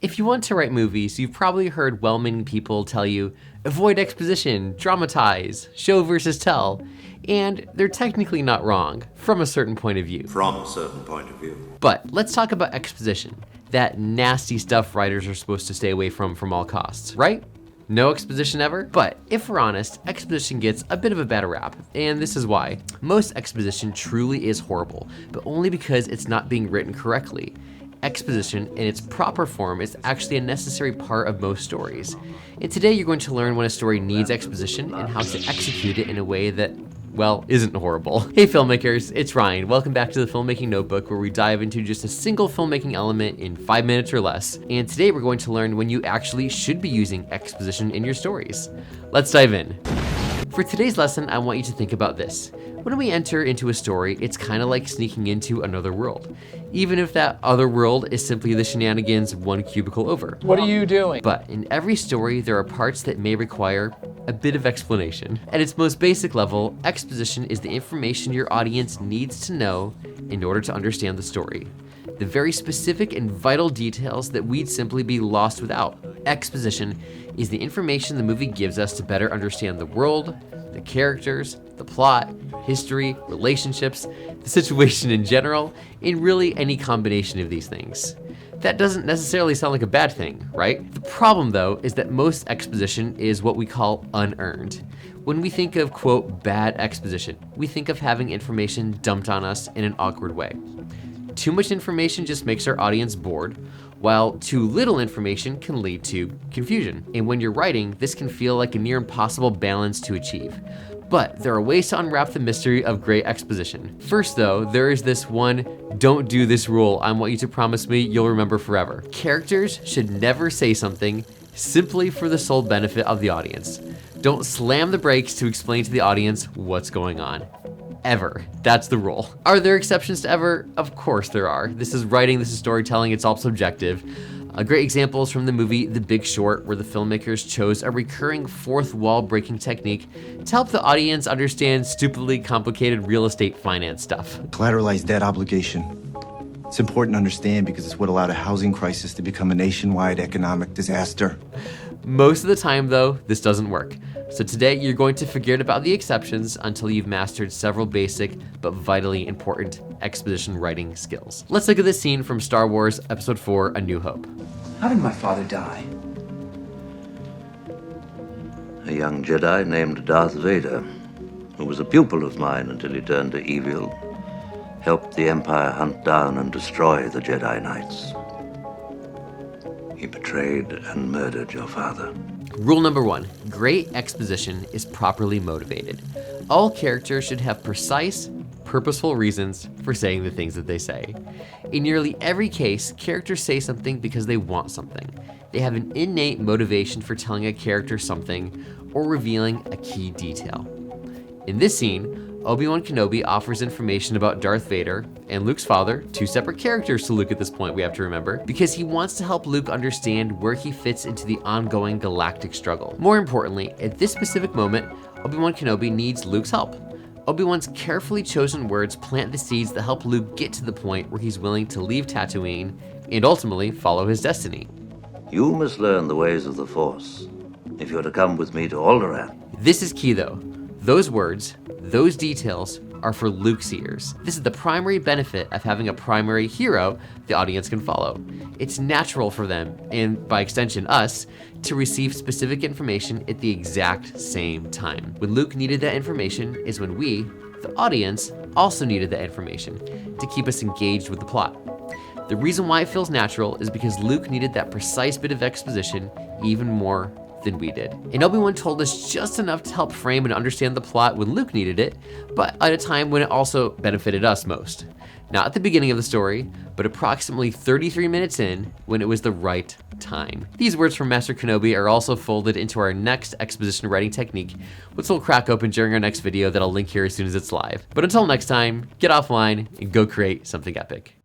If you want to write movies, you've probably heard well-meaning people tell you, avoid exposition, dramatize, show versus tell, and they're technically not wrong, from a certain point of view. But let's talk about exposition, that nasty stuff writers are supposed to stay away from all costs, right? No exposition ever? But if we're honest, exposition gets a bit of a bad rap, and this is why. Most exposition truly is horrible, but only because it's not being written correctly. Exposition in its proper form is actually a necessary part of most stories. And today you're going to learn when a story needs exposition and how to execute it in a way that, well, isn't horrible. Hey filmmakers, it's Ryan. Welcome back to the Filmmaking Notebook, where we dive into just a single filmmaking element in 5 minutes or less. And today we're going to learn when you actually should be using exposition in your stories. Let's dive in. For today's lesson, I want you to think about this. When we enter into a story, it's kind of like sneaking into another world, even if that other world is simply the shenanigans one cubicle over. What are you doing? But in every story, there are parts that may require a bit of explanation. At its most basic level, exposition is the information your audience needs to know in order to understand the story. The very specific and vital details that we'd simply be lost without. Exposition is the information the movie gives us to better understand the world, the characters, the plot, history, relationships, the situation in general, and really any combination of these things. That doesn't necessarily sound like a bad thing, right? The problem though is that most exposition is what we call unearned. When we think of, quote, bad exposition, we think of having information dumped on us in an awkward way. Too much information just makes our audience bored, while too little information can lead to confusion. And when you're writing, this can feel like a near impossible balance to achieve. But there are ways to unwrap the mystery of great exposition. First though, there is this one don't do this rule I want you to promise me you'll remember forever. Characters should never say something simply for the sole benefit of the audience. Don't slam the brakes to explain to the audience what's going on. Ever. That's the rule. Are there exceptions to ever? Of course there are. This is writing, this is storytelling, it's all subjective. A great example is from the movie The Big Short, where the filmmakers chose a recurring fourth wall breaking technique to help the audience understand stupidly complicated real estate finance stuff. Collateralized debt obligation. It's important to understand because it's what allowed a housing crisis to become a nationwide economic disaster. Most of the time though, this doesn't work. So today you're going to forget about the exceptions until you've mastered several basic but vitally important exposition writing skills. Let's look at this scene from Star Wars Episode 4, A New Hope. How did my father die? A young Jedi named Darth Vader, who was a pupil of mine until he turned to evil, helped the Empire hunt down and destroy the Jedi Knights. He betrayed and murdered your father. Rule number 1, great exposition is properly motivated. All characters should have precise, purposeful reasons for saying the things that they say. In nearly every case, characters say something because they want something. They have an innate motivation for telling a character something or revealing a key detail. In this scene, Obi-Wan Kenobi offers information about Darth Vader and Luke's father, two separate characters to Luke at this point, we have to remember, because he wants to help Luke understand where he fits into the ongoing galactic struggle. More importantly, at this specific moment, Obi-Wan Kenobi needs Luke's help. Obi-Wan's carefully chosen words plant the seeds that help Luke get to the point where he's willing to leave Tatooine and ultimately follow his destiny. You must learn the ways of the Force if you're to come with me to Alderaan. This is key though. Those words, those details are for Luke's ears. This is the primary benefit of having a primary hero the audience can follow. It's natural for them, and by extension us, to receive specific information at the exact same time. When Luke needed that information is when we, the audience, also needed that information to keep us engaged with the plot. The reason why it feels natural is because Luke needed that precise bit of exposition even more than we did. And Obi-Wan told us just enough to help frame and understand the plot when Luke needed it, but at a time when it also benefited us most. Not at the beginning of the story, but approximately 33 minutes in when it was the right time. These words from Master Kenobi are also folded into our next exposition writing technique, which we'll crack open during our next video that I'll link here as soon as it's live. But until next time, get offline and go create something epic.